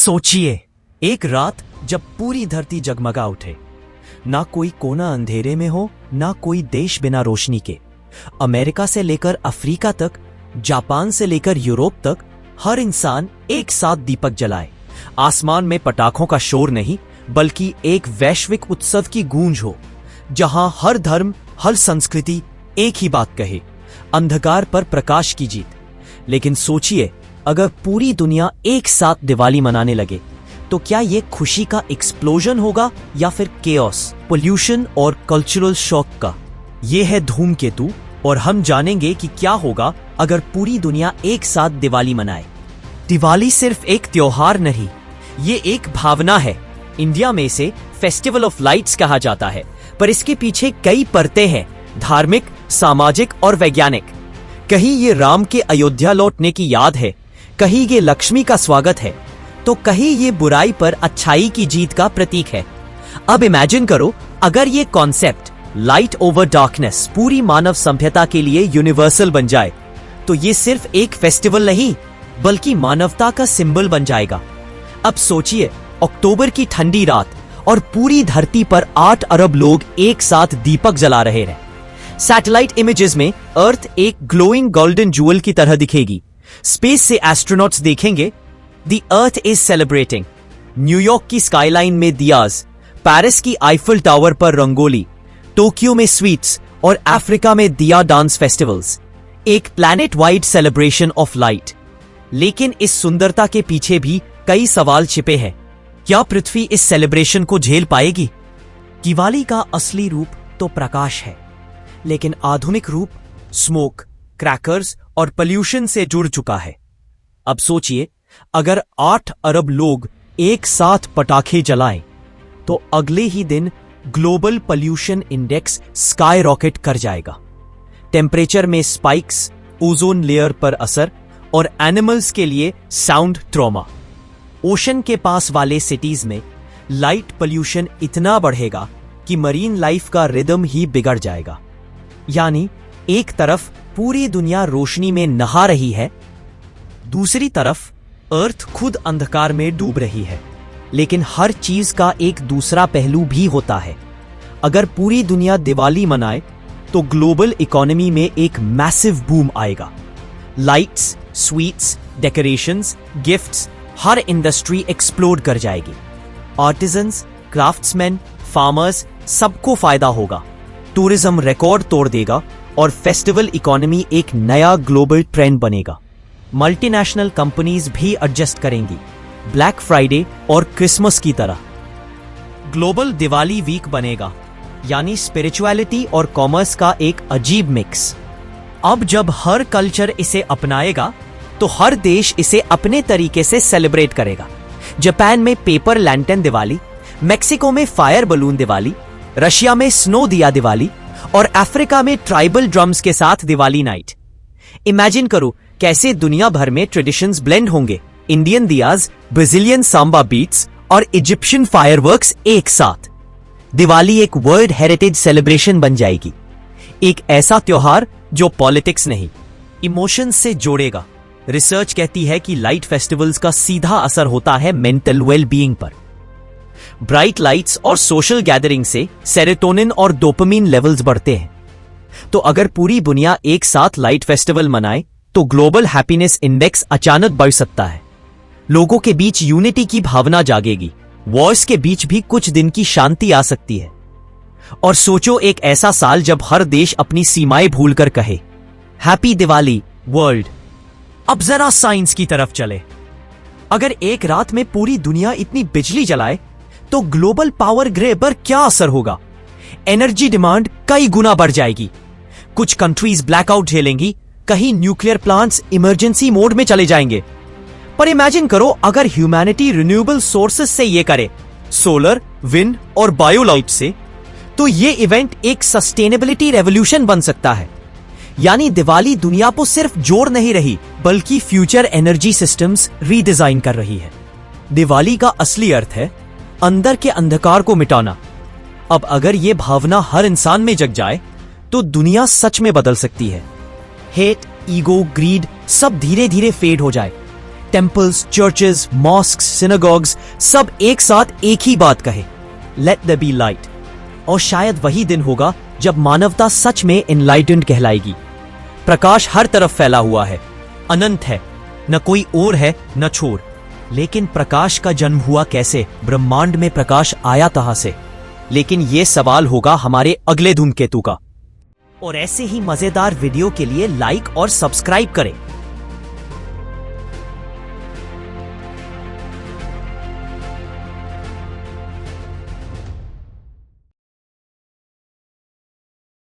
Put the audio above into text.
सोचिए, एक रात जब पूरी धरती जगमगा उठे, ना कोई कोना अंधेरे में हो, ना कोई देश बिना रोशनी के। अमेरिका से लेकर अफ्रीका तक, जापान से लेकर यूरोप तक, हर इंसान एक साथ दीपक जलाए। आसमान में पटाखों का शोर नहीं, बल्कि एक वैश्विक उत्सव की गूंज हो, जहां हर धर्म, हर संस्कृति एक ही बात कहे, अंधकार पर प्रकाश की जीत। लेकिन सोचिए, अगर पूरी दुनिया एक साथ दिवाली मनाने लगे, तो क्या ये खुशी का एक्सप्लोजन होगा या फिर केओस, पोल्यूशन और कल्चरल शॉक का? ये है धूमकेतु, और हम जानेंगे कि क्या होगा अगर पूरी दुनिया एक साथ दिवाली मनाए। दिवाली सिर्फ एक त्योहार नहीं, ये एक भावना है। इंडिया में इसे फेस्टिवल ऑफ लाइट्स कहा जाता है, पर इसके पीछे कई परतें हैं, धार्मिक, सामाजिक और वैज्ञानिक। कहीं ये राम के अयोध्या लौटने की याद है, कहीं ये लक्ष्मी का स्वागत है, तो कहीं ये बुराई पर अच्छाई की जीत का प्रतीक है। अब इमेजिन करो, अगर ये कॉन्सेप्ट लाइट ओवर डार्कनेस पूरी मानव सभ्यता के लिए यूनिवर्सल बन जाए, तो ये सिर्फ एक फेस्टिवल नहीं, बल्कि मानवता का सिंबल बन जाएगा। अब सोचिए, अक्टूबर की ठंडी रात और पूरी धरती पर 8 अरब लोग एक साथ दीपक जला रहे हैं। सैटेलाइट इमेजेस में अर्थ एक ग्लोइंग गोल्डन ज्वेल की तरह दिखेगी। स्पेस से एस्ट्रोनॉट्स देखेंगे, the earth is celebrating. New York की स्काईलाइन में दियाज, पेरिस की आईफल टावर पर रंगोली, टोक्यो में स्वीट्स और अफ्रीका में दिया डांस फेस्टिवल्स। एक planet wide celebration of light. लेकिन इस सुंदरता के पीछे भी कई सवाल छिपे हैं। क्या पृथ्वी इस सेलिब्रेशन को झेल पाएगी? दिवाली का असली रूप तो प्रकाश है, लेकिन आधुनिक रूप स्मोक, क्रैकर्स और पोल्यूशन से जुड़ चुका है। अब सोचिए, अगर 8 अरब लोग एक साथ पटाखे जलाएं, तो अगले ही दिन global pollution index sky rocket कर जाएगा। टेम्परेचर में स्पाइक्स, ओजोन लेयर पर असर और एनिमल्स के लिए साउंड ट्रॉमा। ओशन के पास वाले सिटीज में लाइट पोल्यूशन इतना बढ़ेगा कि मरीन लाइफ का रिदम ही बिगड़ जाएगा। यानी एक तरफ पूरी दुनिया रोशनी में नहा रही है, दूसरी तरफ अर्थ खुद अंधकार में डूब रही है। लेकिन हर चीज का एक दूसरा पहलू भी होता है। अगर पूरी दुनिया दिवाली मनाए, तो ग्लोबल इकोनॉमी में एक मैसिव बूम आएगा। लाइट्स, स्वीट्स, डेकोरेशंस, गिफ्ट्स, हर इंडस्ट्री एक्सप्लोड कर जाएगी। आर्टिजन्स, क्राफ्ट्समैन, फार्मर्स, सबको फायदा होगा। टूरिज्म रिकॉर्ड तोड़ देगा और फेस्टिवल इकोनॉमी एक नया ग्लोबल ट्रेंड बनेगा। मल्टीनेशनल कंपनीज भी एडजस्ट करेंगी, ब्लैक फ्राइडे और क्रिसमस की तरह। ग्लोबल दिवाली वीक बनेगा, यानी स्पिरिचुअलिटी और कॉमर्स का एक अजीब मिक्स। अब जब हर कल्चर इसे अपनाएगा, तो हर देश इसे अपने तरीके से सेलिब्रेट करेगा। जापान में पेपर लैंटर्न दिवाली, मेक्सिको में फायर बलून दिवाली, रशिया में स्नो दिया दिवाली और अफ्रीका में ट्राइबल ड्रम्स के साथ दिवाली नाइट। इमेजिन करो कैसे दुनिया भर में ट्रेडिशंस ब्लेंड होंगे। Indian Diya's, Brazilian Samba beats और इजिप्शियन फायरवर्क्स एक साथ। दिवाली एक वर्ल्ड हेरिटेज सेलिब्रेशन बन जाएगी। एक ऐसा त्योहार जो पॉलिटिक्स नहीं, इमोशंस से जोड़ेगा। रिसर्च कहती है कि लाइट फेस्टिवल्स का सीधा असर होता है मेंटल वेलबीइंग पर। ब्राइट लाइट्स और सोशल गैदरिंग से सेरोटोनिन और डोपामिन लेवल्स बढ़ते हैं। तो अगर पूरी दुनिया एक साथ लाइट फेस्टिवल मनाए, तो ग्लोबल हैप्पीनेस इंडेक्स अचानक बढ़ सकता है। लोगों के बीच यूनिटी की भावना जागेगी। वॉर्स के बीच भी कुछ दिन की शांति आ सकती है। और सोचो, एक ऐसा साल जब हर देश अपनी सीमाएं भूलकर कहे, हैप्पी दिवाली वर्ल्ड। अब जरा साइंस की तरफ चले। अगर एक रात में पूरी दुनिया इतनी बिजली जलाए, तो ग्लोबल पावर ग्रिड पर क्या असर होगा? एनर्जी डिमांड कई गुना बढ़ जाएगी। कुछ कंट्रीज ब्लैकआउट झेलेंगी, कहीं न्यूक्लियर प्लांट्स इमरजेंसी मोड में चले जाएंगे। पर इमेजिन करो, अगर ह्यूमैनिटी रिन्यूएबल सोर्सेस से ये करे, सोलर, विंड और बायोलाइट से, तो ये इवेंट एक सस्टेनेबिलिटी रेवोल्यूशन बन सकता है। यानी दिवाली दुनिया को सिर्फ जोड़ नहीं रही, बल्कि फ्यूचर एनर्जी सिस्टम्स रीडिजाइन कर रही है। दिवाली का असली अर्थ है अंदर के अंधकार को मिटाना। अब अगर ये भावना हर इंसान में जग जाए, तो दुनिया सच में बदल सकती है। हेट, ईगो, ग्रीड सब धीरे धीरे फेड हो जाए। टेम्पल्स, चर्चेस, मॉस्क्स, सिनेगॉग्स सब एक साथ एक ही बात कहे, लेट देयर बी लाइट। और शायद वही दिन होगा जब मानवता सच में एनलाइटेंड कहलाएगी। प्रकाश हर तरफ फैला हुआ है, अनंत है, न कोई और है न छोर। लेकिन प्रकाश का जन्म हुआ कैसे? ब्रह्मांड में प्रकाश आया कहां से? लेकिन यह सवाल होगा हमारे अगले धूमकेतु का। और ऐसे ही मजेदार वीडियो के लिए लाइक और सब्सक्राइब करें।